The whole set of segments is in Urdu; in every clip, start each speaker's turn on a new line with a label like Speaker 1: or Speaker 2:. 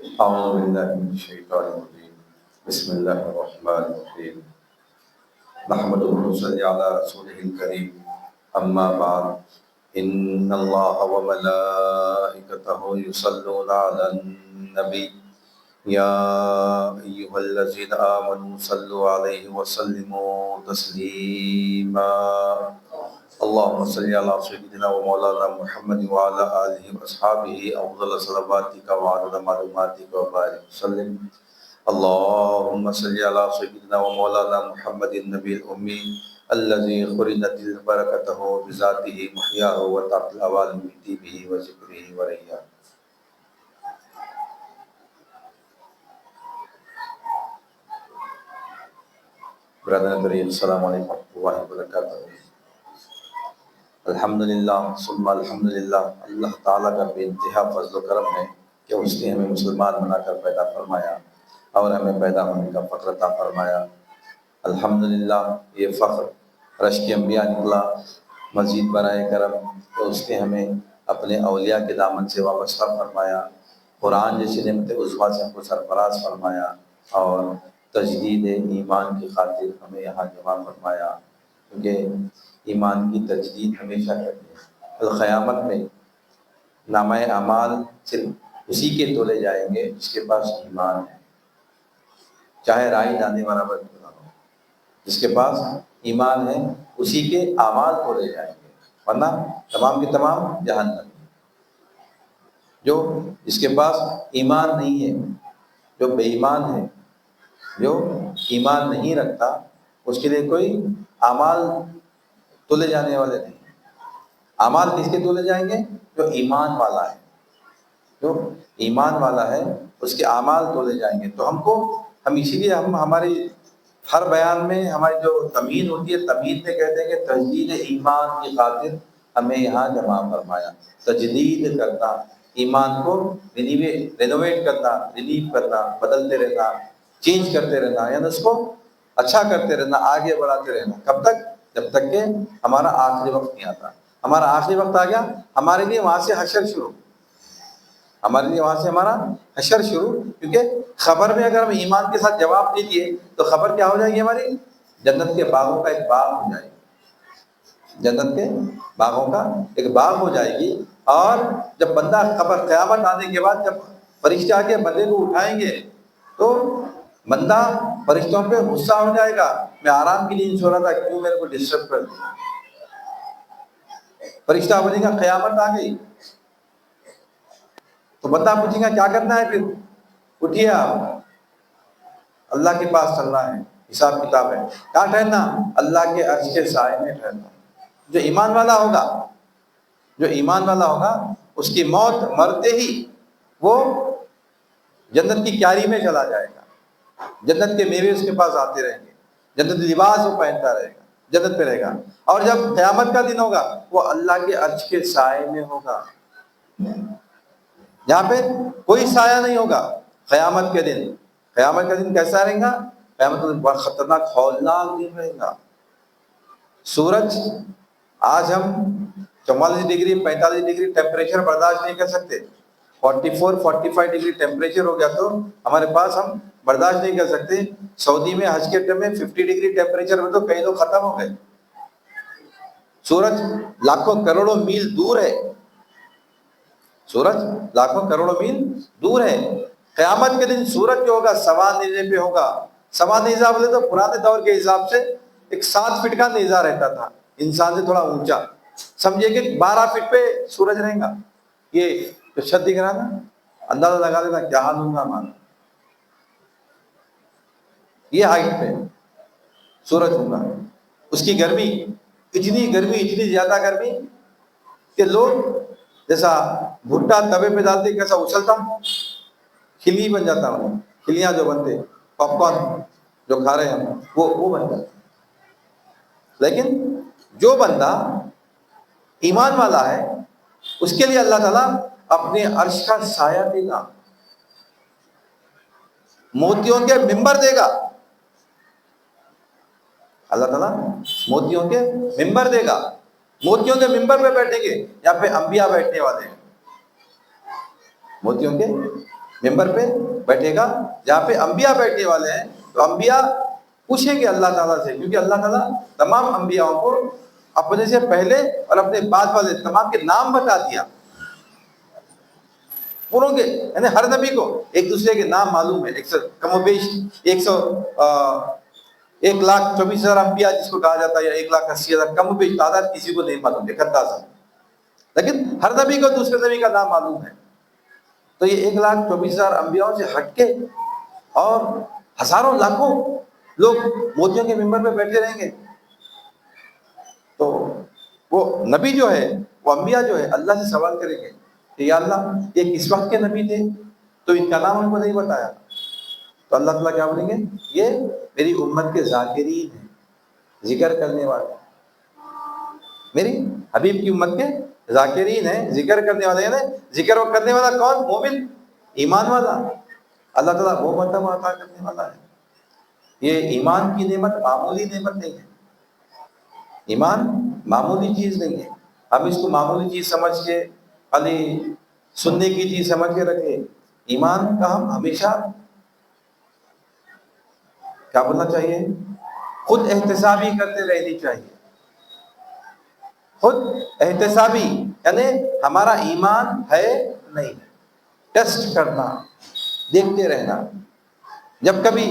Speaker 1: أعوذ بالله من الشيطان الرجيم. بسم الله الرحمن الرحيم. نحمده ونصلي على رسوله الكريم. أما بعد، إن الله وملائكته يصلون على النبي يا أيها الذين آمنوا صلوا عليه وسلموا تسليما. اللهم صل على سيدنا ومولانا محمد وعلى آله وأصحابه أفضل صلواتك وعدد معلوماتك وبارك وسلم. اللهم صل على سيدنا ومولانا محمد النبي الأمي الذي خرجت بركته بذاته محياه وتحت الأوالم بطيبه وذكره ورياه. برادر کریم السلام علیکم ورحمۃ اللہ وبرکاتہ. الحمدللہ ثم الحمدللہ، اللہ تعالیٰ کا بے انتہا فضل و کرم ہے کہ اس نے ہمیں مسلمان بنا کر پیدا فرمایا اور ہمیں پیدا ہونے کا فخر عطا فرمایا. الحمدللہ یہ فخر رشک انبیاء نکلا. مزید برائے کرم کہ اس نے ہمیں اپنے اولیاء کے دامن سے وابستہ فرمایا، قرآن جیسی نعمت عظمیٰ سے ہم کو سرفراز فرمایا اور تجدید ایمان کی خاطر ہمیں یہاں جمع فرمایا، کیونکہ ایمان کی تجدید ہمیشہ کرنی ہے. قیامت میں نامہ اعمال صرف اسی کے تولے جائیں گے جس کے پاس ایمان ہے، چاہے رائے جانے والا بن نہ ہو. جس کے پاس ایمان ہے اسی کے اعمال تولے جائیں گے، ورنہ تمام کے تمام جہنم. جو جس کے پاس ایمان نہیں ہے، جو بے ایمان ہے، جو ایمان نہیں رکھتا، اس کے لیے کوئی اعمال تولے جانے والے نہیں. اعمال کس کے تولے جائیں گے؟ جو ایمان والا ہے. جو ایمان والا ہے اس کے اعمال تولے جائیں گے. تو ہم اسی لیے ہماری ہر بیان میں ہماری جو تمہید ہوتی ہے، تمہید میں کہتے ہیں کہ تجدید ایمان کی خاطر ہمیں یہاں جمع فرمایا. تجدید کرنا، ایمان کو رینوویٹ کرنا، رینیو کرنا، بدلتے رہنا، چینج کرتے رہنا، یعنی اس کو اچھا کرتے رہنا، آگے بڑھاتے رہنا. کب تک؟ جب تک کہ ہمارا آخری وقت نہیں آتا. ہمارا آخری وقت آ گیا، ہمارے لیے وہاں سے حشر شروع. ہمارے لیے وہاں سے ہمارا حشر شروع، کیونکہ خبر میں اگر ہم ایمان کے ساتھ جواب نہیں دیے تو خبر کیا ہو جائے گی؟ ہماری جنت کے باغوں کا ایک باغ ہو جائے گی. جنت کے باغوں کا ایک باغ ہو جائے گی. اور جب بندہ خبر قیامت آنے کے بعد جب فرشتے آ کے بندے کو اٹھائیں گے تو بندہ فرشتوں پہ غصہ ہو جائے گا، میں آرام کی نیند سو رہا تھا، کیوں میرے کو ڈسٹرب کر دیا. فرشتہ بولے گا قیامت آ گئی. تو بندہ پوچھے گا کیا کرنا ہے؟ پھر اٹھیے، آپ اللہ کے پاس چلنا ہے، حساب کتاب ہے. کہاں ٹھہرنا؟ اللہ کے عرش کے سائے میں ٹھہرنا. جو ایمان والا ہوگا، جو ایمان والا ہوگا، اس کی موت مرتے ہی وہ جنت کی کیاری میں چلا جائے گا. جنت کے میوے اس کے پاس آتے رہیں گے، جنت لباس وہ پہنتا رہے گا، جنت پہ رہے گا. اور جب قیامت کا دن ہوگا وہ اللہ کے عرش کے سائے میں ہوگا، جہاں پہ کوئی سایہ نہیں ہوگا. قیامت کے دن، قیامت کا دن کیسا رہے گا؟ قیامت کا دن بہت خطرناک ہولناک دن رہے گا. سورج، آج ہم 44 ڈگری 45 ڈگری ٹیمپریچر برداشت نہیں کر سکتے. 44 45 ڈگری ٹیمپریچر ہو گیا تو ہمارے پاس ہم برداشت نہیں کر سکتے. سعودی میں حج کے ٹائم میں 50 ڈگری ٹیمپریچر میں تو کئی لوگ ختم ہو گئے. سورج لاکھوں کروڑوں میل دور ہے، سورج لاکھوں کروڑوں میل دور ہے. قیامت کے دن سورج جو ہوگا سوا نیزے پہ ہوگا. سوا نیزہ بولے تو پرانے دور کے حساب سے ایک 7 فٹ کا نیزہ رہتا تھا، انسان سے تھوڑا اونچا. سمجھے کہ 12 فٹ پہ سورج رہے گا. یہ جو چھت دکھ رہا نا، اندازہ لگا دینا کیا حال ہوگا ہمارا. یہ ہائٹ پہ سورج ہوگا. اس کی گرمی، اتنی زیادہ گرمی کہ لوگ جیسا بھٹا توے پہ ڈالتے کیسا اچھلتا، کھلی بن جاتا. کھلیاں جو بنتے، پاپ کارن جو کھا رہے ہیں ہم، وہ بن جاتا. لیکن جو بندہ ایمان والا ہے اس کے لیے اللہ تعالیٰ اپنے عرش کا سایہ دے گا، موتیوں کے ممبر دے گا. اللہ تعالیٰ موتیوں کے ممبر دے گا. موتیوں کے ممبر پہ بیٹھیں گے، یہاں پہ انبیاء بیٹھنے والے ہیں. موتیوں کے ممبر پہ بیٹھے گا جہاں پہ انبیاء بیٹھنے والے ہیں، تو انبیاء پوچھیں گے اللہ تعالیٰ سے، کیونکہ اللہ تعالیٰ تمام انبیاءوں کو اپنے سے پہلے اور اپنے بعد والے تمام کے نام بتا دیا پوروں کے، یعنی ہر نبی کو ایک دوسرے کے نام معلوم ہے، کم و بیش 1,24,000 انبیاء جس کو کہا جاتا ہے، یا 1,80,000، کم و بیش تعداد کسی کو نہیں معلوم، ایک اندازہ، لیکن ہر نبی کو دوسرے نبی کا نام معلوم ہے۔ تو یہ 1,24,000 انبیاءوں سے ہٹ کے اور ہزاروں لاکھوں لوگ موتیوں کے ممبر پہ بیٹھے رہیں گے، تو وہ نبی جو ہے، وہ انبیاء جو ہے، اللہ سے سوال کریں گے کہ یا اللہ یہ کس وقت کے نبی تھے، تو ان کا نام ہم کو نہیں بتایا، تو اللہ تعالیٰ کیا بولیں گے، یہ میری امت کے ذاکرین ہیں، ذکر کرنے والے، میری حبیب کی امت کے ذاکرین ہیں، ذکر کرنے والے ہیں۔ ذکر کرنے والا کون؟ مومن، ایمان والا۔ اللہ تعالیٰ وہ مرتبہ عطا کرنے والا ہے۔ یہ ایمان کی نعمت معمولی نعمت نہیں ہے، ایمان معمولی چیز نہیں ہے، ہم اس کو معمولی چیز سمجھ کے خالی سننے کی چیز سمجھ کے رکھے۔ ایمان کا ہم ہمیشہ کیا بولنا چاہیے، خود احتسابی کرتے رہنی چاہیے، خود احتسابی، یعنی ہمارا ایمان ہے نہیں، ٹیسٹ کرنا، دیکھتے رہنا۔ جب کبھی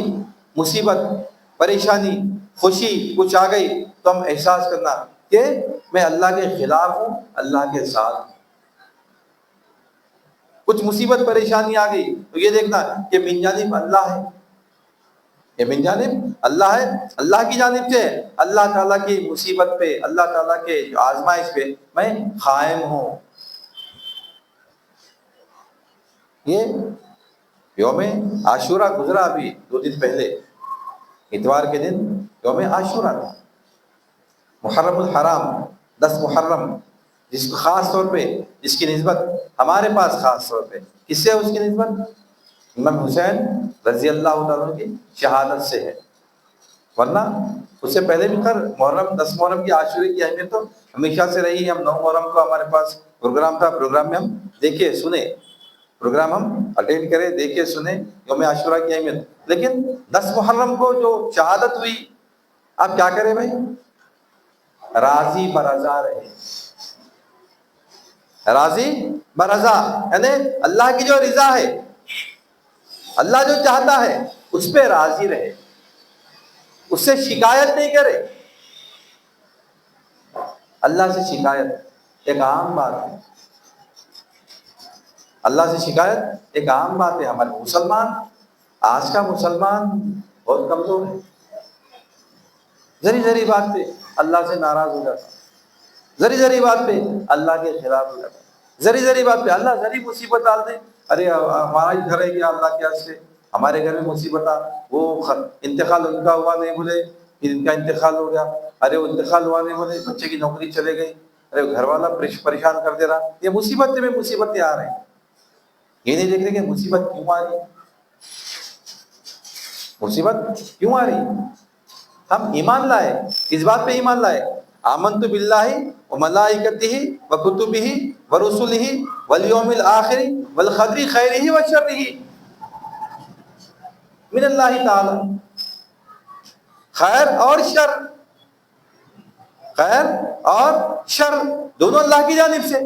Speaker 1: مصیبت، پریشانی، خوشی کچھ آ گئی تو ہم احساس کرنا کہ میں اللہ کے خلاف ہوں، اللہ کے ساتھ ہوں۔ کچھ مصیبت پریشانی آ گئی تو یہ دیکھنا کہ من جانب اللہ ہے، یہ من جانب اللہ ہے، اللہ کی جانب سے اللہ تعالیٰ کی مصیبت پہ، اللہ تعالیٰ کے آزمائش پہ میں قائم ہوں۔ یہ یوم عاشورہ گزرا ابھی 2 دن پہلے، اتوار کے دن یوم عاشورہ تھا، محرم الحرام، 10 محرم، جس کو خاص طور پہ، جس کی نسبت ہمارے پاس خاص طور پہ کس سے ہے، اس کی نسبت امام حسین رضی اللہ تعالیٰ کی شہادت سے ہے، ورنہ اس سے پہلے بھی محرم 10 محرم کی عاشورے کی اہمیت تو ہمیشہ سے رہی۔ ہم 9 محرم کو ہمارے پاس پروگرام تھا، پروگرام میں ہم دیکھے سنے، پروگرام ہم اٹینڈ کرے، دیکھے سنے یوم عاشورہ کی اہمیت، لیکن 10 محرم کو جو شہادت ہوئی، آپ کیا کریں بھائی، راضی برضا رہے، راضی برضا، یعنی اللہ کی جو رضا ہے، اللہ جو چاہتا ہے اس پہ راضی رہے، اس سے شکایت نہیں کرے۔ اللہ سے شکایت ایک عام بات ہے، اللہ سے شکایت ایک عام بات ہے۔ ہمارے مسلمان، آج کا مسلمان بہت کمزور ہے، ذری ذری بات پہ اللہ سے ناراض ہو جاتا، ذری ذری بات پہ اللہ کے خلاف ہو جاتا، ذری ذری بات پہ اللہ ذری مصیبت ڈال دے، ارے ہمارا ہی گھر ہے کیا اللہ کے سے، ہمارے گھر میں مصیبت آ، وہ انتقال ان کا ہوا نہیں بولے، پھر ان کا انتقال ہو گیا، ارے وہ انتقال ہوا نہیں بولے، بچے کی نوکری چلے گئی، ارے گھر والا پریشان کر دے رہا، یہ مصیبتیں میں مصیبتیں آ رہے ہیں، یہ نہیں دیکھ رہے کہ مصیبت کیوں آ رہی، مصیبت کیوں آ رہی۔ ہم ایمان لائے، اس بات پہ ایمان لائے، آمنت باللہ وملائکتہ وکتبہ ورسلہ والیوم الآخر والقدر خیرہ وشرہ من اللہ تعالی، خیر اور شر، خیر اور شر دونوں اللہ کی جانب سے،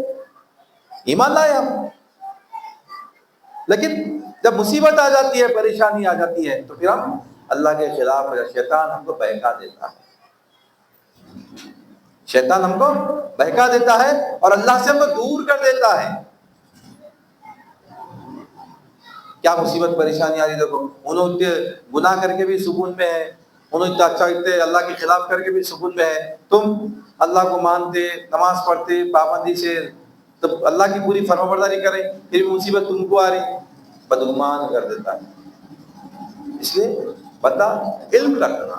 Speaker 1: ایمان لائے ہم۔ لیکن جب مصیبت آ جاتی ہے، پریشانی آ جاتی ہے، تو پھر ہم اللہ کے خلاف ہو جاتے، شیطان ہم کو بہکا دیتا ہے، شیطان ہم کو بہکا دیتا ہے اور اللہ سے ہم کو دور کر دیتا ہے۔ کیا مصیبت پریشانی آ رہی، دیکھو انہوں نے گناہ کر کے بھی سکون میں ہے، انہوں نے اچھا کرتے اللہ کے خلاف کر کے بھی سکون میں ہے، تم اللہ کو مانتے، نماز پڑھتے پابندی سے، تو اللہ کی پوری فرمانبرداری کریں، پھر بھی مصیبت تم کو آ رہی، بدگمان کر دیتا ہے۔ اس لیے بندہ علم رکھنا،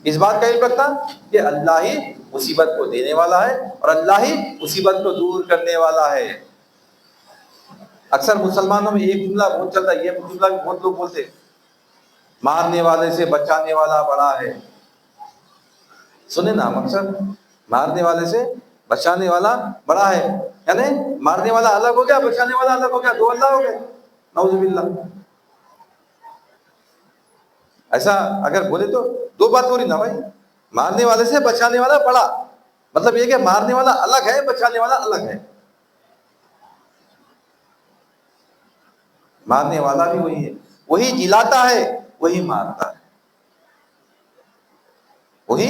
Speaker 1: اس بات کا علم رکھنا کہ اللہ ہی مصیبت کو دینے والا ہے اور اللہ ہی مصیبت کو دور کرنے والا ہے۔ اکثر مسلمانوں میں ایک جملہ بہت چلتا ہے، یہ جملہ بھی بہت لوگ بولتے، مارنے والے سے بچانے والا بڑا ہے۔ سنیں نا، اکثر مارنے والے سے بچانے والا بڑا ہے، یعنی مارنے والا الگ ہو گیا، بچانے والا الگ ہو گیا، 2 اللہ ہو گئے۔ نعوذ باللہ. ایسا اگر بولے تو دو بات ہو رہی نا بھائی، مارنے والے سے بچانے والا بڑا، مطلب یہ کہ مارنے والا الگ ہے، بچانے والا الگ ہے. مارنے والا بھی وہی ہے، وہی جلاتا ہے، وہی مارتا ہے. وہی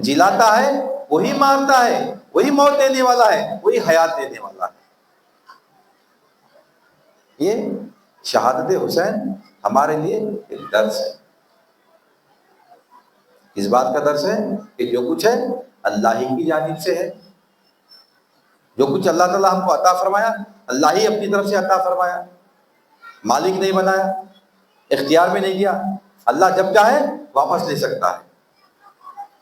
Speaker 1: جلاتا ہے، وہی مارتا ہے، وہی موت دینے والا ہے، وہی حیات دینے والا ہے. یہ شہادت حسین ہمارے لیے ایک درس ہے. اس بات کا درس ہے کہ جو کچھ ہے اللہ ہی کی جانب سے ہے. جو کچھ اللہ تعالیٰ ہم کو عطا فرمایا، اللہ ہی اپنی طرف سے عطا فرمایا، مالک نہیں بنایا، اختیار میں نہیں دیا. اللہ جب چاہے واپس لے سکتا ہے،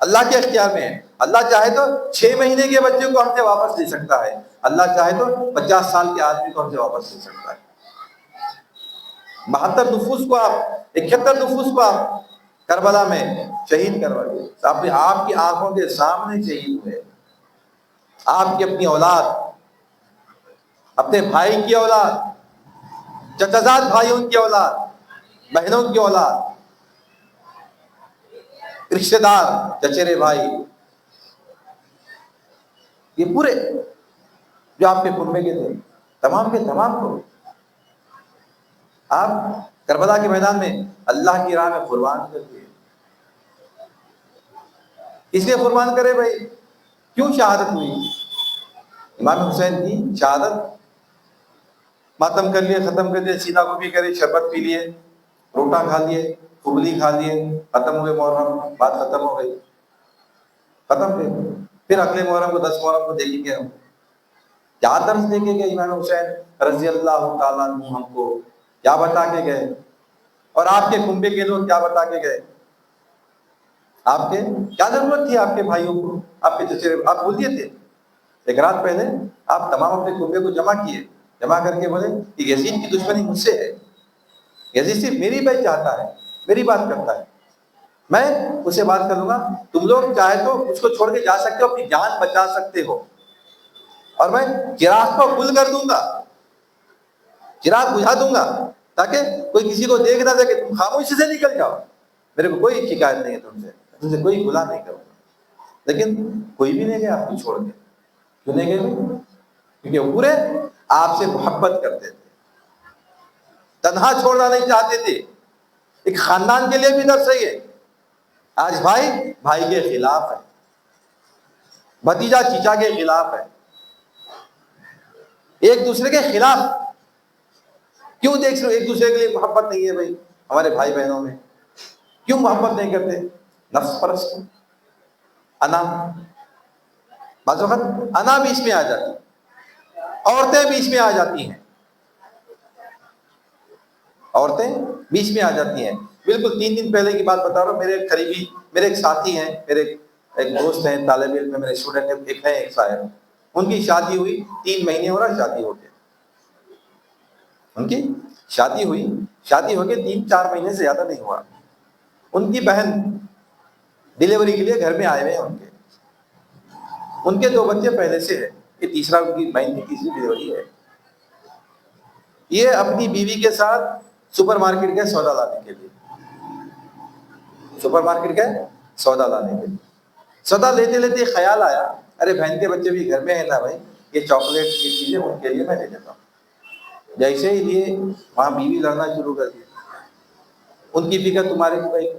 Speaker 1: اللہ کے اختیار میں ہے. اللہ چاہے تو 6 مہینے کے بچے کو ہم سے واپس لے سکتا ہے، اللہ چاہے تو 50 سال کے آدمی کو ہم سے واپس لے سکتا ہے. 72 نفوس کو آپ، 71 نفوس کو آپ کربلا میں شہید کروائے، اپنے آپ کی آنکھوں کے سامنے شہید ہوئے. آپ کی اپنی اولاد، اپنے بھائی کی اولاد، چچازاد بھائیوں کی اولاد، بہنوں کی اولاد، رشتہ دار، چچیرے بھائی، یہ پورے جو آپ کے کنبے کے تھے، تمام کے تمام کو آپ کربلا کے میدان میں اللہ کی راہ میں قربان کر دیے. اس لیے قربان کرے بھائی، کیوں شہادت ہوئی؟ امام حسین کی شہادت، ماتم کر لیے، ختم کر لیے، سینہ گوبھی کرے، شربت پی لیے، روٹا کھا لیے، کھبلی کھا لیے، ختم ہوئے محرم، بات ختم ہو گئی، ختم. پھر اگلے محرم کو 10 محرم کو دیکھیں گے ہم کیا درس دے کے گئے امام حسین رضی اللہ تعالیٰ عنہ، ہم کو کیا بتا کے گئے، اور آپ کے کنبے کے لوگ کیا بتا کے گئے. آپ کے کیا ضرورت تھی آپ کے بھائیوں کو، آپ کے چچیرے، آپ بول دیے تھے. ایک رات پہلے آپ تمام اپنے کنبے کو جمع کیے، جمع کر کے بولے کہ یزید کی دشمنی مجھ سے ہے، یزید صرف میری بات چاہتا ہے، میری بات کرتا ہے، میں اس سے بات کروں گا. تم لوگ چاہے تو اس کو چھوڑ کے جا سکتے ہو، اپنی جان بچا سکتے ہو، اور میں چراغ کو گل کر دوں گا، چراغ بجھا دوں گا، تاکہ کوئی کسی کو دیکھ نہ سکے. تم خاموشی سے نکل جاؤ، میرے کو کوئی شکایت نہیں ہے تم سے کوئی گناہ نہیں کروں گا. لیکن کوئی بھی نہیں گیا آپ کو چھوڑ کے. کیوں نہیں گئے؟ کیونکہ وہ پورے آپ سے محبت کرتے تھے، تنہا چھوڑنا نہیں چاہتے تھے. ایک خاندان کے لیے بھی درس ہے یہ. آج بھائی بھائی کے خلاف ہے، بھتیجا چچا کے خلاف ہے، ایک دوسرے کے خلاف. کیوں دیکھ رہے ایک دوسرے کے لیے محبت نہیں ہے بھائی ہمارے بھائی بہنوں میں؟ کیوں محبت نہیں کرتے؟ نفس پرست، انا. بعض وقت انا بھی اس میں آ جاتی، عورتیں بھی اس میں آ جاتی ہیں، عورتیں بیچ میں آ جاتی ہیں. بالکل 3 دن پہلے کی بات بتا رہا ہوں. میرے ایک قریبی، میرے ایک ساتھی ہیں، میرے ایک دوست ہیں، طالب علم میں، میرے اسٹوڈنٹ ہیں، ایک ہے ایک صاحب، ان کی شادی ہوئی، 3 مہینے ہو رہا شادی ہو گیا. ان کی شادی ہوئی، شادی ہو کے 3-4 مہینے سے زیادہ نہیں ہوا. ان کی بہن ڈلیوری کے لیے گھر میں آئے ہوئے ہیں. ان کے 2 بچے پہلے سے ہیں، یہ تیسرا ان کی بہن کی تیسری ڈلیوری ہے. یہ اپنی بیوی کے ساتھ سپر مارکیٹ گئے سودا لانے کے لیے، سپر مارکیٹ گئے سودا لانے کے لیے. سودا لیتے لیتے خیال آیا، ارے بہن کے بچے بھی گھر میں ہیں نا بھائی، یہ چاکلیٹ کی چیزیں ان کے لیے میں لے لیتا ہوں. جیسے ہی لیے وہاں بیوی لڑنا شروع کر دی. ان کی فکر تمہارے کو گئی.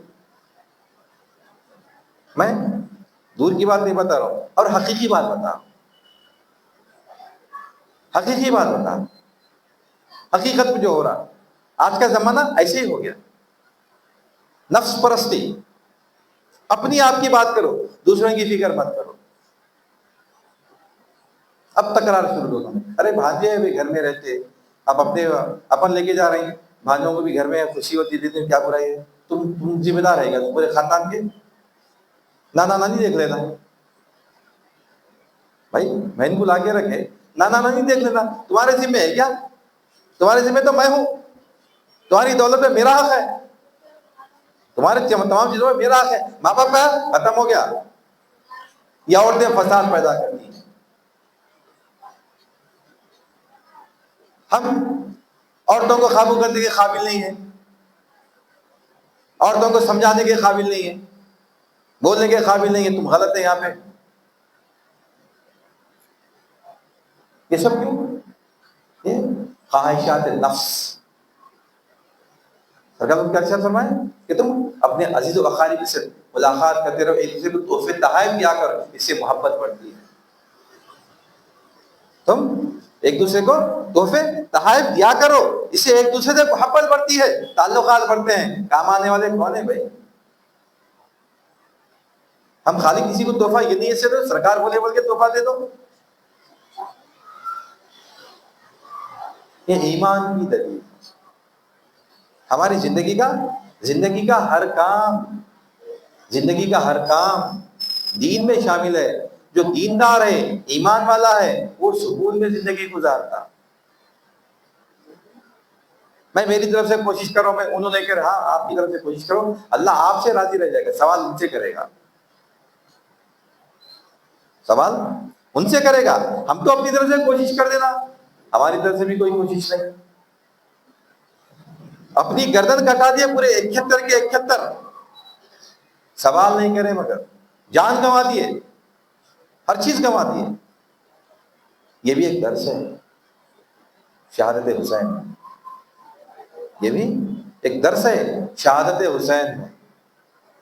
Speaker 1: میں دور کی بات نہیں بتا رہا ہوں، اور حقیقی بات بتا رہا ہوں، حقیقی بات بتا رہا ہوں. حقیقت میں جو ہو رہا آج کا زمانہ ایسے ہی ہو گیا. نفس پرستی، اپنی آپ کی بات کرو، دوسروں کی فکر مت کرو. اب تکرار شروع ہو، ارے بھانجے بھی گھر میں رہتے، اب اپنے اپن لے کے جا رہے ہیں، بھانجوں کو بھی گھر میں خوشی ہوتی دیتے، کیا برائی ہے؟ تم ذمہ دار رہے گا پورے خاندان کے، نانا نانی دیکھ لینا بھائی، بہن کو لا کے رکھے، نانا نانی دیکھ لینا. تمہارے ذمہ ہے کیا؟ تمہارے ذمہ تو میں ہوں، تمہاری دولت میں میرا حق ہے، تمہارے تمام چیزوں میں میرا حق ہے. ماں باپ کا ختم ہو گیا. یہ عورتیں فساد پیدا کرتی ہیں. ہم عورتوں کو قابو کرنے کے قابل نہیں ہے، عورتوں کو سمجھانے کے قابل نہیں ہے، بولنے کے قابل نہیں ہے، تم غلط ہے یہاں پہ. یہ سب کیوں؟ یہ خواہشات نفس. سرکار کیا ارشاد فرمائے کہ تم اپنے عزیز و اقارب سے ملاقات کرتے رہو، ایک دوسرے کو تحفے تحائف دیا کرو، اس سے محبت بڑھتی ہے. تم ایک دوسرے کو تحفے تحائف دیا کرو، اس سے ایک دوسرے سے محبت بڑھتی ہے، تعلقات بڑھتے ہیں. کام آنے والے کون ہیں بھائی؟ ہم خالی کسی کو تحفہ یہ نہیں ہے سرکار بولے بول کے تحفہ دے دو. یہ ایمان کی دلیل. ہماری زندگی کا ہر کام، زندگی کا ہر کام دین میں شامل ہے. جو دیندار ہے، ایمان والا ہے، وہ سکون میں زندگی گزارتا. میں میری طرف سے کوشش کروں، میں انہوں نے کہ ہاں آپ کی طرف سے کوشش کرو، اللہ آپ سے راضی رہ جائے گا. سوال ان سے کرے گا، سوال ان سے کرے گا. ہم تو اپنی طرف سے کوشش کر دینا، ہماری طرف سے بھی کوئی کوشش نہیں. اپنی گردن کٹا دیے پورے 71 کے 71، سوال نہیں کرے، مگر جان گنوا دیے، ہر چیز گنوا دیے. یہ بھی ایک درس ہے شہادت حسین، یہ بھی ایک درس ہے شہادت حسین میں.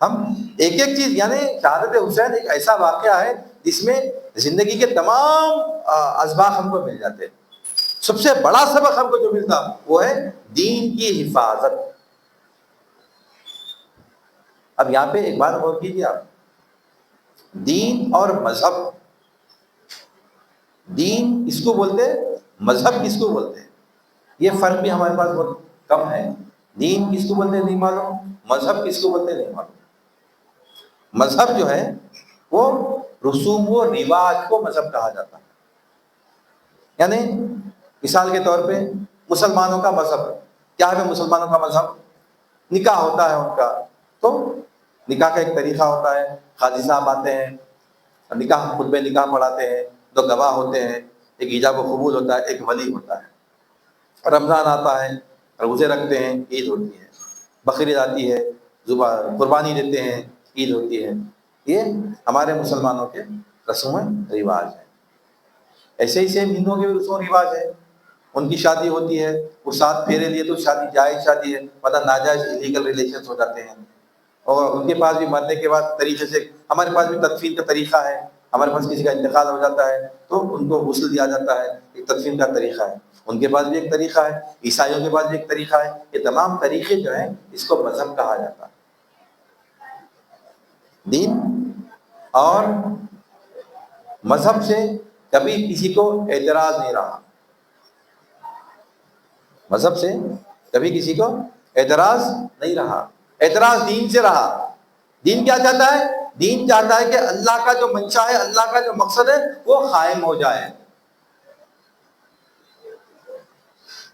Speaker 1: ہم ایک ایک چیز، یعنی شہادت حسین ایک ایسا واقعہ ہے جس میں زندگی کے تمام اسباق ہم کو مل جاتے ہیں. سب سے بڑا سبق ہم کو جو ملتا وہ ہے دین کی حفاظت. اب یہاں پہ ایک بات غور کیجیے آپ، دین اور مذہب، دین اس کو بولتے ہیں، مذہب کس کو بولتے ہیں، یہ فرق بھی ہمارے پاس بہت کم ہے. دین کس کو بولتے ہیں نہیں معلوم، مذہب کس کو بولتے ہیں نہیں معلوم. مذہب جو ہے وہ رسوم و رواج کو مذہب کہا جاتا ہے. یعنی مثال کے طور پہ مسلمانوں کا مذہب کیا ہے؟ مسلمانوں کا مذہب نکاح ہوتا ہے ان کا، تو نکاح کا ایک طریقہ ہوتا ہے. قاضی صاحب آتے ہیں، نکاح خطبہ نکاح پڑھاتے ہیں، دو گواہ ہوتے ہیں، ایک ایجاب و قبول ہوتا ہے، ایک ولی ہوتا ہے. رمضان آتا ہے، روزے رکھتے ہیں، عید ہوتی ہے. بقرعید آتی ہے، قربانی دیتے ہیں، عید ہوتی ہے. یہ ہمارے مسلمانوں کے رسم و رواج ہیں. ایسے ہی سیم ہندوؤں کے بھی رسم و رواج ہے. ان کی شادی ہوتی ہے، وہ 7 پھیرے لیے تو شادی جائز شادی ہے، مطلب ناجائز لیگل ریلیشنز ہو جاتے ہیں. اور ان کے پاس بھی مرنے کے بعد طریقے سے، ہمارے پاس بھی تدفین کا طریقہ ہے. ہمارے پاس کسی کا انتقال ہو جاتا ہے تو ان کو غسل دیا جاتا ہے، ایک تدفین کا طریقہ ہے. ان کے پاس بھی ایک طریقہ ہے، عیسائیوں کے پاس بھی ایک طریقہ ہے. یہ تمام طریقے جو ہیں اس کو مذہب کہا جاتا ہے. دین اور مذہب سے کبھی کسی کو اعتراض نہیں رہا، مذہب سے کبھی کسی کو اعتراض نہیں رہا. اعتراض دین سے رہا. دین کیا چاہتا ہے؟ دین چاہتا ہے کہ اللہ کا جو منشا ہے، اللہ کا جو مقصد ہے وہ قائم ہو جائے.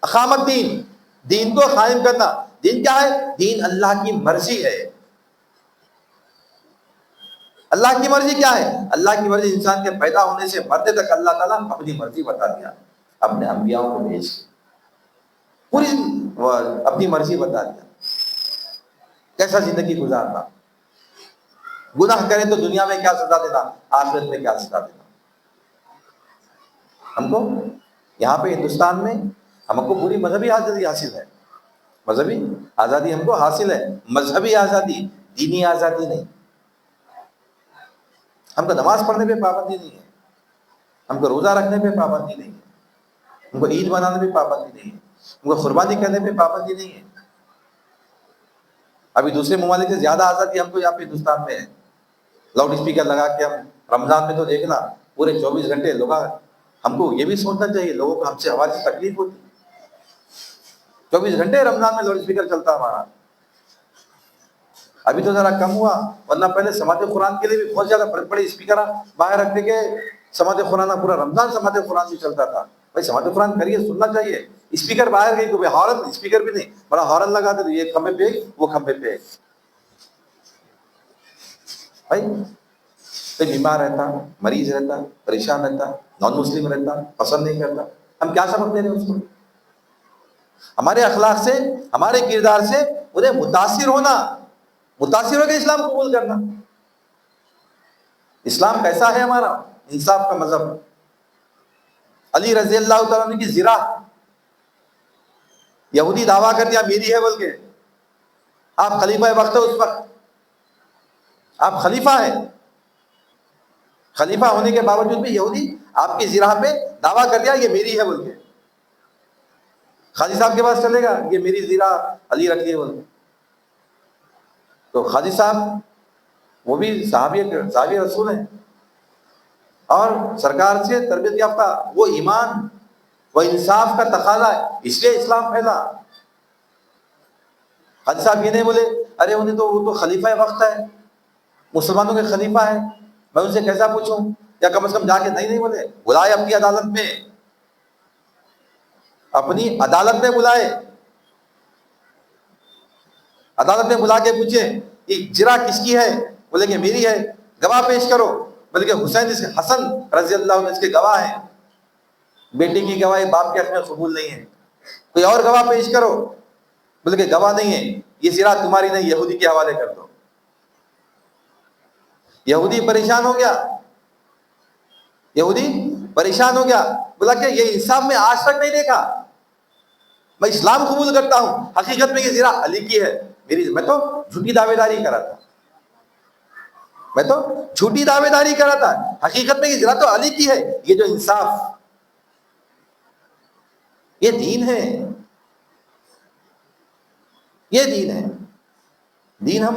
Speaker 1: اقامت دین، دین کو قائم کرنا. دین کیا ہے؟ دین اللہ کی مرضی ہے. اللہ کی مرضی کیا ہے؟ اللہ کی مرضی انسان کے پیدا ہونے سے مرنے تک اللہ تعالیٰ اپنی مرضی بتا دیا اپنے انبیاء کو بھیج کے. پوری اپنی مرضی بتا دیا کیسا زندگی گزارنا. گناہ کریں تو دنیا میں کیا سزا دینا، آخرت میں کیا سزا دینا. ہم کو یہاں پہ ہندوستان میں ہم کو پوری مذہبی آزادی حاصل ہے. مذہبی آزادی ہم کو حاصل ہے، مذہبی آزادی، دینی آزادی نہیں. ہم کو نماز پڑھنے پہ پابندی نہیں ہے، ہم کو روزہ رکھنے پہ پابندی نہیں ہے، ہم کو عید منانے پہ پابندی نہیں ہے، ہم کو قربانی کرنے پہ پابندی نہیں ہے. ابھی دوسرے ممالک سے زیادہ آزادی ہم کو یہاں پہ ہندوستان میں ہے. لاؤڈ اسپیکر لگا کے ہم رمضان میں تو دیکھنا پورے 24 گھنٹے لوگ. ہم کو یہ بھی سوچنا چاہیے لوگوں کو ہم سے ہماری تکلیف ہوتی. 24 گھنٹے رمضان میں لاؤڈ اسپیکر چلتا ہمارا. ابھی تو ذرا کم ہوا، ورنہ پہلے سماعت قرآن کے لیے بھی بہت زیادہ بڑے بڑے اسپیکر باہر رکھتے کے سماعت قرآن، پورا رمضان سماعت قرآن بھی چلتا تھا. بھائی سماعت قرآن کریے، سننا چاہیے. اسپیکر باہر گئی تو ہارن، اسپیکر بھی نہیں، بڑا ہارن لگاتے تو یہ کھمبے پہ وہ کھمبے پہ. بھائی کوئی بیمار رہتا، مریض رہتا، پریشان رہتا، نان مسلم رہتا، پسند نہیں کرتا، ہم کیا سبق دے رہے ہیں اس کو؟ ہمارے اخلاق سے، ہمارے کردار سے انہیں متاثر ہونا، متاثر ہو کے اسلام قبول کرنا۔ اسلام کیسا ہے ہمارا؟ انصاف کا مذہب۔ علی رضی اللہ تعالیٰ عنہ کی زرہ، یہودی دعویٰ کر دیا میری ہے بول کے، آپ خلیفہ وقت ہے اس وقت، آپ خلیفہ ہیں، خلیفہ ہونے کے باوجود بھی یہودی آپ کی زرہ پہ دعویٰ کر دیا یہ میری ہے بول کے، قاضی صاحب کے پاس چلے گا یہ میری زرہ علی رکھ لیے بول کے۔ تو قاضی صاحب وہ بھی صحابی رسول ہیں اور سرکار سے تربیت یافتہ، وہ ایمان وہ انصاف کا تقاضا ہے، اس لیے اسلام پھیلا۔ قاضی صاحب یہ نہیں بولے ارے وہ تو خلیفہ وقت ہے، مسلمانوں کے خلیفہ ہے، میں ان سے کیسا پوچھوں، یا کم از کم جا کے نہیں بولے، بلائے اپنی عدالت میں، اپنی عدالت میں بلائے، عدالت میں بلا کے پوچھے یہ جرا کس کی ہے، بولے کہ میری ہے، گواہ پیش کرو، بولے کہ حسین حسن رضی اللہ عنہ اس کے گواہ ہیں، بیٹی کی گواہی باپ کے حق میں قبول نہیں ہے، کوئی اور گواہ پیش کرو، بولے کہ گواہ نہیں ہے، یہ زرا تمہاری نہیں، یہودی کے حوالے کر دو۔ یہودی پریشان ہو گیا، یہودی پریشان ہو گیا، بولا کہ یہ انصاف میں آج تک نہیں دیکھا، میں اسلام قبول کرتا ہوں، حقیقت میں یہ زرا علی کی ہے، میں تو جھوٹی دعوے داری کرا تھا، میں تو جھوٹی دعوے داری کرا تھا، حقیقت میں یہ زرا تو علی کی ہے۔ یہ جو انصاف، یہ دین ہے، یہ دین ہے۔ دین ہم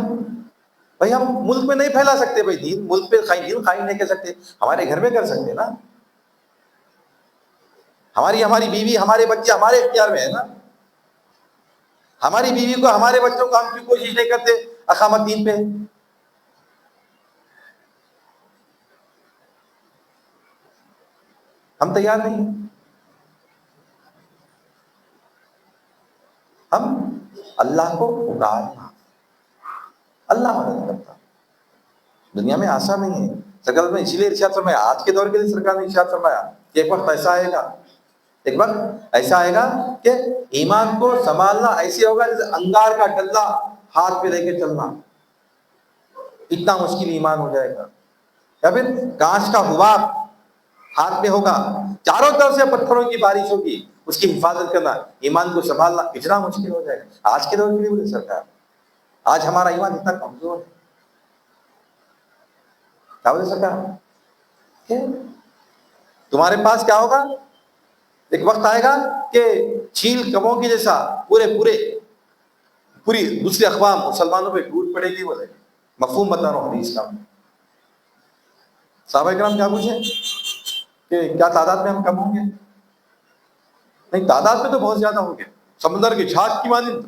Speaker 1: ملک میں نہیں پھیلا سکتے بھائی، دین ملک پہ دین قائم نہیں کر سکتے، ہمارے گھر میں کر سکتے نا، ہماری بیوی ہمارے بچے ہمارے اختیار میں ہے نا، ہماری بیوی کو ہمارے بچوں کو ہم کی کوشش نہیں کرتے اقامت دین پہ، ہم تیار نہیں ہیں۔ ہم اللہ کو پکارنا، اللہ مدد کرتا، دنیا میں آسان نہیں ہے۔ سرکار نے اسی لیے ارشاد فرمایا، آج کے دور کے لیے سرکار نے ارشاد فرمایا کہ ایک وقت ایسا آئے گا، ایک وقت ایسا آئے گا کہ ایمان کو سنبھالنا ایسے ہوگا جیسے انگار کا ڈلہ ہاتھ پہ لے کے چلنا، اتنا مشکل ایمان ہو جائے گا، یا پھر کانچ کا حباب ہاتھ میں ہوگا، چاروں طرف سے پتھروں کی بارش ہوگی، اس کی حفاظت کرنا، ایمان کو سنبھالنا اتنا مشکل ہو جائے گا آج کے دور کے لیے بولے سرکار۔ آج ہمارا ایمان اتنا کمزور ہے، کیا بولے سرکار کہ تمہارے پاس کیا ہوگا، ایک وقت آئے گا کہ چھیل کموں کی جیسا پوری دوسری اقوام مسلمانوں پہ ٹوٹ پڑے گی، بولے مفہوم بتا رہا ہوں حدیث کا۔ صحابہ کرام کیا پوچھیں کہ کیا تعداد میں ہم کم ہوں گے؟ نہیں، تعداد میں تو بہت زیادہ ہوں گے، سمندر کی جھاگ کی مانند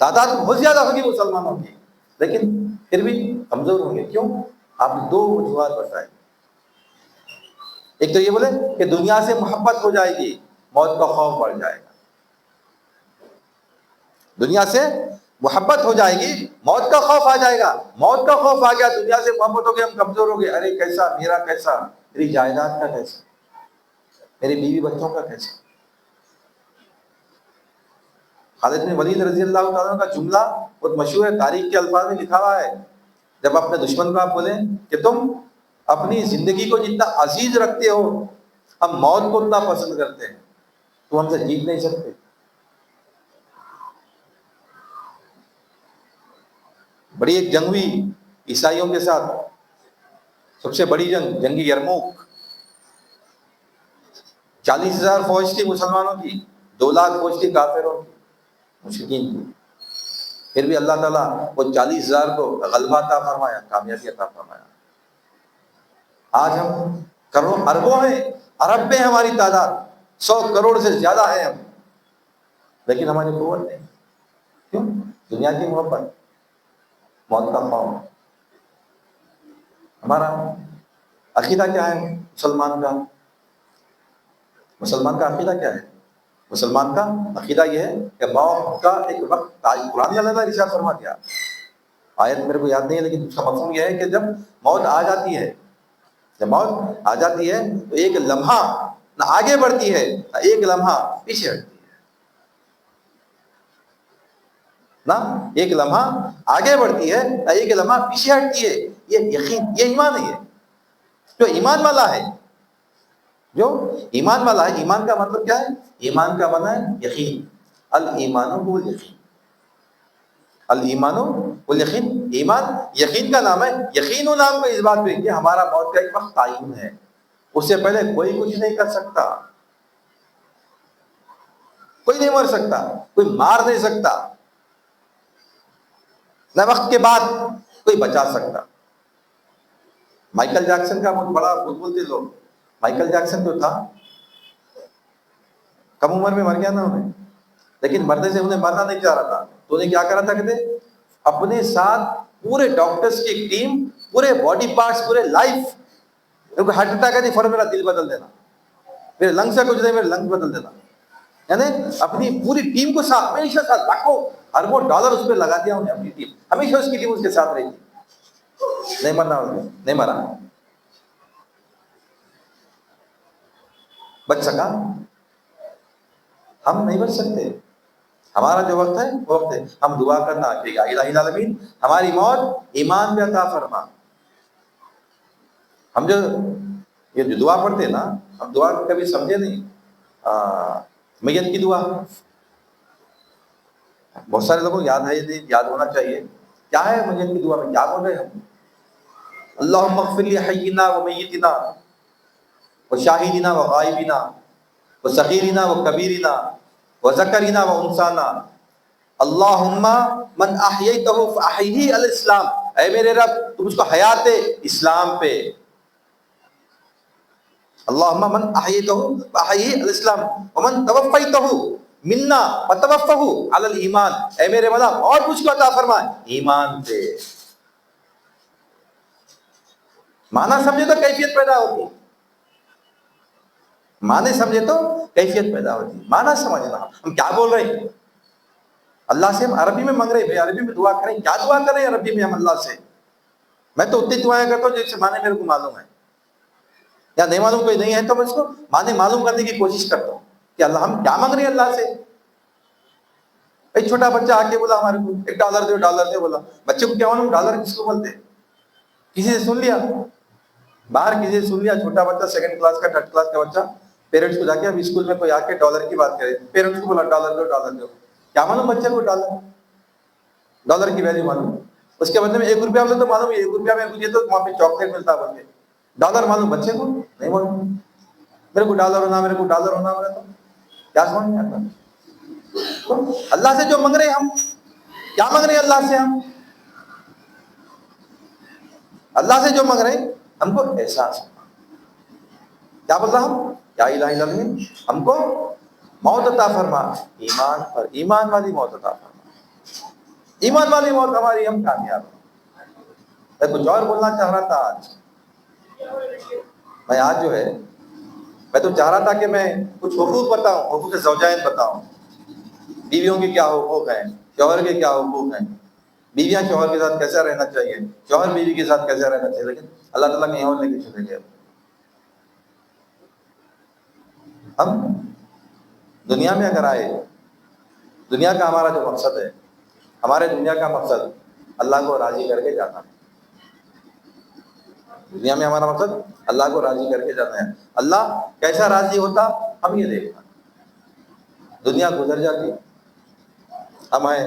Speaker 1: تعداد بہت زیادہ ہوگی مسلمانوں کی، لیکن پھر بھی کمزور ہوں گے۔ کیوں؟ آپ نے دو وجوہات بتائیں، ایک تو یہ بولے کہ دنیا سے محبت ہو جائے گی، موت کا خوف بڑھ جائے گا، دنیا سے محبت ہو جائے گی، موت کا خوف آ جائے گا، موت کا خوف آ گیا، دنیا سے محبت ہو گئی، ہم کمزور ہو گئے، ارے کیسا میرا، کیسا میری جائیداد کا، کیسا میری بیوی بچوں کا، کیسا۔ خالد بن ولید رضی اللہ تعالیٰ کا جملہ بہت مشہور ہے، تاریخ کے الفاظ میں لکھا ہوا ہے، جب اپنے دشمن کو آپ بولیں کہ تم اپنی زندگی کو جتنا عزیز رکھتے ہو، ہم موت کو اتنا پسند کرتے ہیں، تو ہم سے جیت نہیں سکتے۔ بڑی ایک جنگ ہوئی عیسائیوں کے ساتھ، سب سے بڑی جنگ، جنگ یرموک، 40,000 فوج تھی مسلمانوں کی، 2 لاکھ فوج تھی کافروں کی، مشرکین کی، پھر بھی اللہ تعالیٰ وہ 40,000 کو غلبہ عطا فرمایا، کامیابی عطا فرمایا۔ آج ہم کروڑوں اربوں ہیں، ارب میں ہماری تعداد 100 کروڑ سے زیادہ ہے ہم، لیکن ہماری قوت نہیں۔ کیوں؟ دنیا کی محبت، موت کا خوف۔ ہمارا عقیدہ کیا ہے مسلمان کا عقیدہ کیا ہے؟ مسلمان کا عقیدہ یہ ہے کہ موت کا ایک وقت، قرآن میں اللہ نے ارشاد فرما دیا، آیت میرے کو یاد نہیں ہے لیکن اس کا مفہوم یہ ہے کہ جب موت آ جاتی ہے، جب موت آ جاتی ہے تو ایک لمحہ نہ آگے بڑھتی ہے نہ ایک لمحہ پیچھے ہٹتی ہے، نا، ایک لمحہ آگے بڑھتی ہے، ایک لمحہ پیچھے ہٹتی ہے. یہ یقین، یہ ایمان ہے. یہ جو ایمان والا ہے، جو ایمان والا ہے، ایمان کا مطلب کیا ہے؟ ایمان کا معنی ہے یقین. الایمان هو الیقین. الایمان والیقین. ایمان یقین کا نام ہے. یقین و نام کو اس بات پہ کہ ہمارا موت کا ایک وقت تعین ہے، اس سے پہلے کوئی کچھ نہیں کر سکتا، کوئی نہیں مر سکتا، کوئی مار نہیں سکتا، نہ وقت کے بعد کوئی بچا سکتا. مائیکل جیکسن کا بہت بڑا بھول بولتے لوگ. مائیکل جیکسن جو تھا، کم عمر میں مر گیا نا انہیں، لیکن مرنے سے انہیں مرنا نہیں چاہ رہا تھا. تو انہیں کیا کرا تھا کہتے، اپنے ساتھ پورے ڈاکٹرز کی ایک ٹیم، پورے باڈی پارٹس، پورے لائف، ان کو ہارٹ اٹیک ہے فوراً میرا دل بدل دینا، میرے لنگ سے کچھ نہیں، میرے لنگ بدل دینا. یعنی اپنی پوری ٹیم کو ساتھ، ہمیشہ ساتھ، لاکھوں اربوں ڈالر اس پہ لگا دیا انہیں. اپنی ٹیم ہمیشہ، اس کی ٹیم اس کے ساتھ رہی. نہیں مرنا انہیں، نہیں مرا. بچ سکا؟ ہم نہیں بچ سکتے. ہمارا جو وقت ہے وہ وقت ہے. ہم دعا کرنا کہ الہی العالمین ہماری موت ایمان پہ عطا فرما. ہم جو یہ جو دعا پڑھتے ہیں نا، ہم دعا کبھی سمجھے نہیں. میت کی دعا بہت سارے لوگوں کو یاد ہے، یہ یاد ہونا چاہیے. کیا ہے میت کی دعا میں؟ کیا بول رہے ہیں ہم؟ اللہم اغفر لی حینا و میتنا و شاہدنا و غائبنا و صغیرنا و کبیرنا و ذکرنا و انثانا. اللہم من احییتہ فاحیہ الاسلام. اے میرے رب، تم اس کو حیات اسلام پہ. اللہم من احییتہ فاحیہ الاسلام ومن توفیتہ منا فتوفہ علی الایمان. اے میرے مولا، اور کچھ کو عطا فرما ایمان پہ. معنی سمجھے تو کیفیت پیدا ہوتی، معنی سمجھے تو کیفیت پیدا ہوتی. معنی سمجھنا، ہم کیا بول رہے ہیں. اللہ سے ہم عربی میں مانگ رہے ہیں، بھائی عربی میں دعا کریں. کیا دعا کریں عربی میں ہم اللہ سے؟ میں تو اتنی دعائیں کرتا ہوں جس سے معنی میرے کو معلوم ہے، یا نہیں معلوم کوئی نہیں ہے تو میں اس کو معنی معلوم کرنے کی کوشش کرتا ہوں کہ اللہ ہم کیا مانگ رہے ہیں اللہ سے. ایک چھوٹا بچہ آ کے بولا ہمارے کو $1 دو، $1 دے. بولا بچے کو کیا معلوم ڈالر کس کو بولتے ہیں؟ کسی سے سن لیا، باہر کسی سے سن لیا. چھوٹا بچہ 2nd کلاس کا 3rd کلاس کا بچہ پیرنٹس کو جا کے اب اسکول میں کوئی آ کے ڈالر کی بات کرے، پیرنٹس کو بولا $1 دو، $1 دو. کیا معلوم بچے کو ڈالر کی ویلیو معلوم. اس کے بدلے میں $1 تو معلوم ہے، $1 میں مجھے تو وہاں پہ چاکلیٹ ملتا بول کے. ڈالر معلوم بچے کو نہیں معلوم. میرے کو ڈالر ہونا، میرے کو ڈالر ہونا، میرا تو کیا سمجھ نہیں آتا. تو اللہ سے جو مانگ رہے ہیں ہم، کیا مانگ رہے ہیں اللہ سے؟ ہم اللہ سے جو مانگ رہے ہیں ہم کو احساس ہونا. کیا بول رہا ہم؟ یا الہی العالمین ہم کو موت عطا فرما ایمان پر، ایمان والی موت عطا فرما. ایمان والی موت ہماری، ہم کامیاب ہیں. میں کچھ اور بولنا چاہ رہا تھا آج. میں آج جو ہے، میں تو چاہ رہا تھا کہ میں کچھ حقوق بتاؤں، حقوق زوجین بتاؤں. بیویوں کے کیا حقوق ہیں، شوہر کے کیا حقوق ہیں، بیویاں شوہر کے ساتھ کیسا رہنا چاہیے، شوہر بیوی کے ساتھ کیسا رہنا چاہیے. لیکن اللہ تعالیٰ کہیں اور لے کے چلے گئے. ہم دنیا میں اگر آئے، دنیا کا ہمارا جو مقصد ہے، ہمارے دنیا کا مقصد اللہ کو راضی کر کے جانا ہے. دنیا میں ہمارا مقصد اللہ کو راضی کر کے جانا ہے. اللہ کیسا راضی ہوتا ہم یہ دیکھنا. دنیا گزر جاتی، ہم آئے.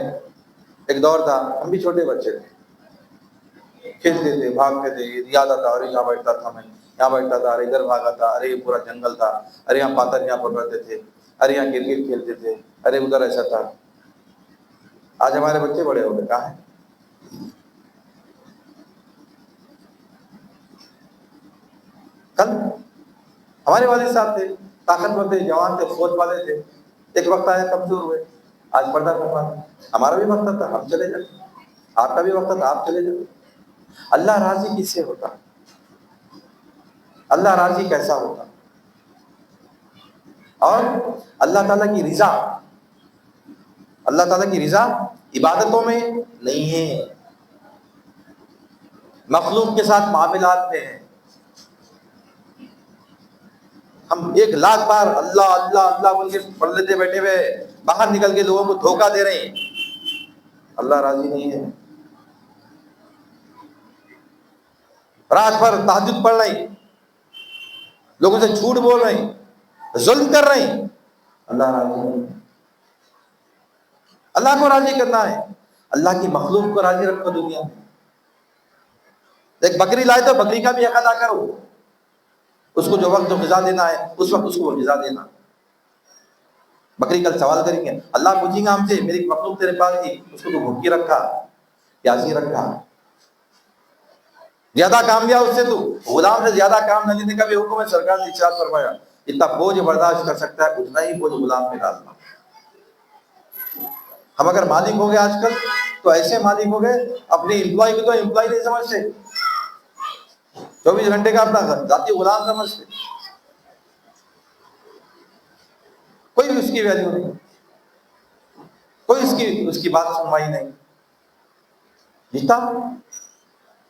Speaker 1: ایک دور تھا ہم بھی چھوٹے بچے تھے، کھیلتے تھے، بھاگتے تھے. یاد آتا ارے یہاں بیٹھتا تھا میں، یہاں بیٹھتا تھا، ارے ادھر بھاگا تھا، ارے یہ پورا جنگل تھا، ارے یہاں پاتر یہاں پکڑتے تھے، ارے یہاں کرکٹ کھیلتے تھے، ارے ادھر ایسا تھا. آج ہمارے بچے بڑے ہو گئے، کہاں ہیں؟ کل ہمارے والد صاحب تھے، طاقتور تھے، جوان تھے، فوج والے تھے. ایک وقت آیا کمزور ہوئے، آج پردہ فرما. ہمارا بھی وقت تھا ہم چلے جاتے، آپ کا بھی وقت تھا آپ چلے جاتے. اللہ راضی کس سے ہوتا؟ اللہ راضی کیسا ہوتا؟ اور اللہ تعالیٰ کی رضا، اللہ تعالیٰ کی رضا عبادتوں میں نہیں ہے، مخلوق کے ساتھ معاملات میں ہے. ہم 1,00,000 بار اللہ اللہ اللہ بول کے پڑھ لیتے بیٹھے ہوئے، باہر نکل کے لوگوں کو دھوکہ دے رہے ہیں. اللہ راضی نہیں ہے. رات بھر تہجد پڑھ رہے ہیں، لوگوں سے جھوٹ بول رہے ہیں، ظلم کر رہے ہیں، اللہ راضی نہیں ہے. اللہ کو راضی کرنا ہے، اللہ کی مخلوق کو راضی رکھو دنیا میں. ایک بکری لائے تو بکری کا بھی حق ادا کرو، اس کو جو وقت جو غذا دینا ہے اس وقت اس کو وہ غذا دینا. بکری کل سوال کریں گے، اللہ پوچھیں گا ہم سے میری مخلوق تیرے پاس تھی، اس کو تو بھوکی رکھا، پیاسی رکھا، زیادہ کام لیا اس سے، تو غلام سے زیادہ کام نہ لینے کا بھی حکم ہے. سرکار نے ارشاد فرمایا جتنا بوجھ برداشت کر سکتا ہے اتنا ہی بوجھ غلام پہ ڈالنا. ہم اگر مالک ہو گئے آج کل تو ایسے مالک ہو گئے اپنی امپلائی کو تو امپلائی نہیں سمجھتے، 24 گھنٹے کا اپنا ذاتی غلام سمجھتے. کوئی بھی اس کی ویلیو نہیں، کوئی اس کی بات سنوائی نہیں. جتنا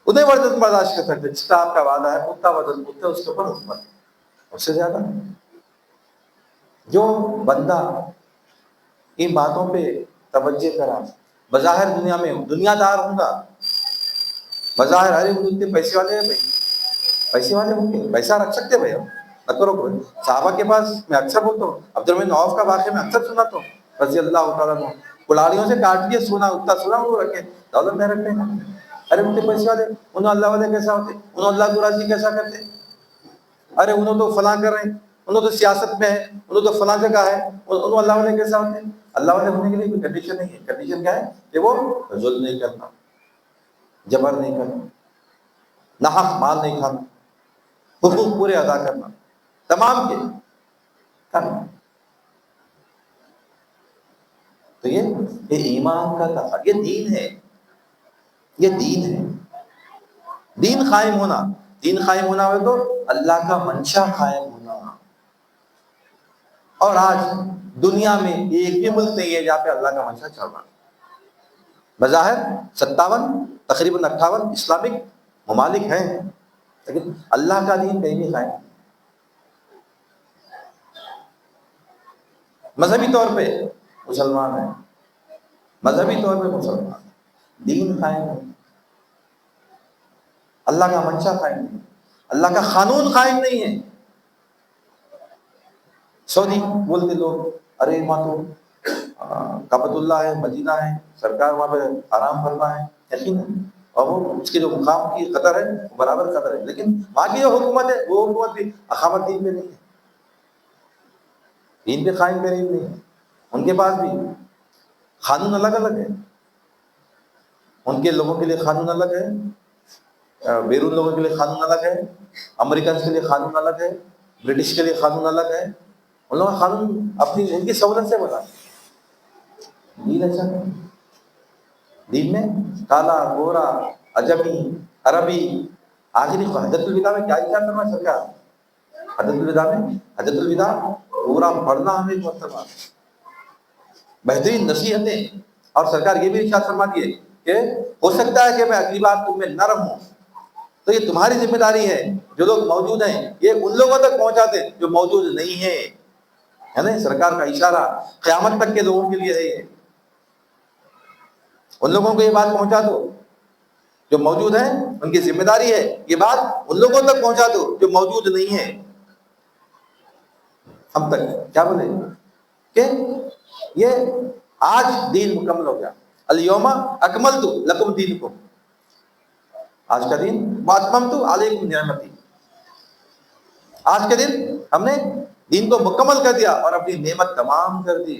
Speaker 1: اتنے وزن برداشت کر سکتے، جتنا آپ کا وعدہ ہے اتنا وزن، اتنا اس کے اوپر حکومت، اس سے زیادہ نہیں. جو بندہ ان باتوں پہ توجہ کرا، بظاہر دنیا میں دنیا دار ہوں گا، بظاہر ارے وہ اتنے پیسے والے ہیں بھائی، پیسے والے ہوں گے، پیسہ رکھ سکتے بھائی ہم نہ کرو کوئی. صحابہ کے پاس میں اکثر بولتا ہوں، عبد الرحمن عوف کا واقعہ میں اکثر سناتا ہوں رضی اللہ تعالیٰ عنہ. کلاڑیوں سے کاٹ کے سونا، اتنا سونا وہ رکھے، دولت نہیں رکھتے ہیں. ارے ان کے پیسے والے، انہوں اللہ والے کیسا ہوتے، انہوں اللہ کو راضی کیسا کرتے. ارے انہوں تو فلاں کر رہے ہیں، انہوں تو سیاست میں ہے، انہوں تو فلاں جگہ ہے، انہوں اللہ والے کیسا ہوتے ہیں. اللہ والے ہونے کے لیے کوئی کنڈیشن نہیں ہے. کنڈیشن کیا ہے کہ وہ ظلم نہیں کرنا، جبر نہیں کرنا، ناحق مال نہیں کھانا، حقوق پورے ادا کرنا، تمام کے کرنا. تو یہ ایمان کا تھا، یہ دین ہے، یہ دین ہے. دین قائم ہونا، دین قائم ہونا ہو تو اللہ کا منشا قائم ہونا. اور آج دنیا میں ایک بھی ملک نہیں ہے جہاں پہ اللہ کا منشا چل رہا. بظاہر 57 تقریباً 58 اسلامک ممالک ہیں، لیکن اللہ کا دین کہیں بھی قائم. مذہبی طور پہ مسلمان ہیں، مذہبی طور پہ مسلمان، دین قائم ہے، اللہ کا منشا قائم نہیں، اللہ کا قانون قائم نہیں ہے. سعودی بولتے لوگ ارے وہاں تو کعبۃ اللہ ہے، مدینہ ہے، سرکار وہاں پہ آرام فرما ہے، یقین ہے، اور وہ اس کے جو مقام کی قدر ہے وہ برابر قدر ہے. لیکن وہاں کی جو حکومت ہے وہ حکومت بھی اقامت دین پہ نہیں ہے، دین پہ قائم پہ نہیں ہے. ان کے پاس بھی قانون الگ الگ ہے، ان کے لوگوں کے لیے قانون الگ ہے، بیرون لوگوں کے لیے قانون الگ ہے، امریکنس کے لیے قانون الگ ہے، برٹش کے لیے قانون الگ ہے. ان لوگوں کا قانون اپنی ان کی سہولت سے بنا. دین ایسا نہیں. دین میں کالا، گورا، عجمی، عربی، آخری حجت الوداع میں کیا ارشاد فرمایا سرکار؟ حجت الوداع میں، حجت الوداع پورا پڑھنا ہمیں ایک مرتبہ، بہترین نصیحتیں. اور سرکار یہ بھی ارشاد فرما دیے کہ ہو سکتا ہے کہ میں اگلی بار تم میں نہ رہوں، تو یہ تمہاری ذمہ داری ہے، جو لوگ موجود ہیں یہ ان لوگوں تک پہنچا دیں جو موجود نہیں ہیں. ہے نا سرکار کا اشارہ قیامت تک کے لوگوں کے لیے ہے. یہ ان لوگوں کو یہ بات پہنچا دو جو موجود ہیں، ان کی ذمہ داری ہے یہ بات ان لوگوں تک پہنچا دو جو موجود نہیں ہیں. ہم تک کیا بولے کہ یہ آج دین مکمل ہو گیا. الیوم اکملت لکم دینکم، آج کا دن واتممت علیکم نعمتی، آج کے دن ہم نے دین کو مکمل کر دیا اور اپنی نعمت تمام کر دی.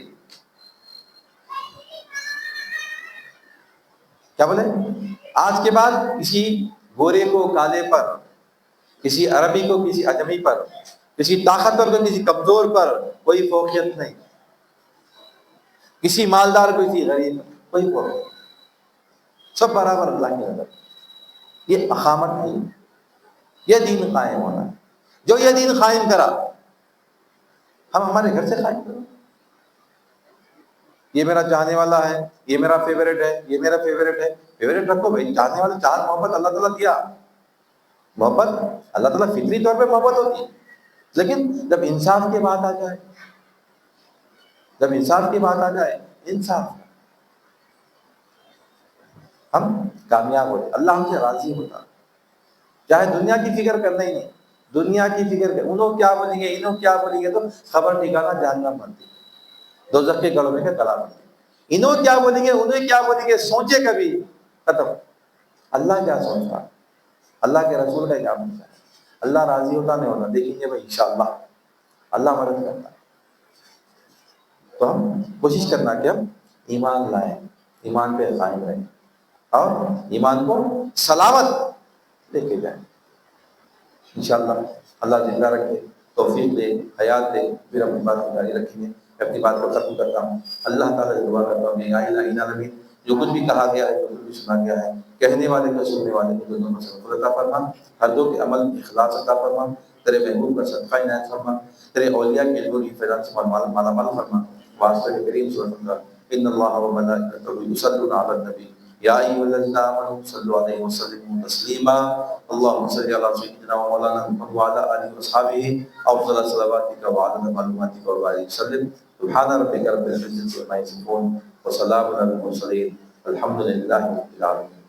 Speaker 1: کیا بولے؟ آج کے بعد کسی گورے کو کالے پر، کسی عربی کو کسی اجمی پر، کسی طاقتور کو کسی کمزور پر کوئی فوقیت نہیں، کسی مالدار کو کسی غریب پر کوئی فوقیت، سب برابر اللہ کے نظر. یہ اقامت نہیں، یہ دین قائم ہونا. جو یہ دین قائم کرا ہم ہمارے گھر سے قائم کرو. یہ میرا چاہنے والا ہے، یہ میرا فیوریٹ ہے، یہ میرا فیوریٹ ہے. فیوریٹ رکھو بھائی، چاہنے والے چار، محبت اللہ تعالیٰ دیا، محبت اللہ تعالیٰ فطری طور پہ محبت ہوتی ہے. لیکن جب انصاف کی بات آ جائے، جب انصاف کی بات آ جائے، انصاف ہم کامیاب ہوتے، اللہ ہم سے راضی ہوتا، چاہے دنیا کی فکر کرنا ہی نہیں، دنیا کی فکر کر انہوں کیا بولیں گے انہوں کیا بولیں گے، تو خبر ٹھکانا جہنم بنتی، دوزخ کے گڑھوں میں کا گلا بنتی، انہوں کیا بولیں گے انہیں کیا بولیں گے سوچے کبھی، ختم۔ اللہ کیا سوچتا، اللہ کے رسول کا کیا بولتا ہے، اللہ راضی ہوتا نہیں ہوتا، دیکھیں گے بھائی انشاءاللہ اللہ مدد کرتا ہے۔ تو ہم کوشش کرنا کہ ہم ایمان لائیں، ایمان پہ قائم رہیں اور ایمان کو سلامت لے کے جائیں انشاءاللہ۔ اللہ زندہ رکھے، توفیق دے، حیات دے، پھر اپنی بات کو جاری رکھیں گے۔ میں اپنی بات کو ختم کرتا ہوں، اللہ تعالیٰ سے دعا کرتا ہوں کہ یا الہی العالمین، جو کچھ بھی کہا گیا ہے، جو کچھ بھی سنا گیا ہے، کہنے والے کو سننے والے کو دونوں سے مغفرت عطا فرما، ہر دو کے عمل میں اخلاص عطا فرما، تیرے محبوب کا صدقہ عنایت فرما، تیرے اولیاء کے علم کی فیضان سے مالا مال فرما، واسطہ کریم سورۃ اللہ ان اللہ و ملائکتہ یصلون علی النبی یا ایھا الذین آمنوا صلوا علیہ وسلموا تسلیما اللهم صل على سيدنا ومولانا محمد وعلى آله وصحبه افضل صلواتك وعدد معلوماتك وبارك وسلم سبحان ربك رب العزة عما يصفون وسلام على المرسلين الحمد لله رب العالمين۔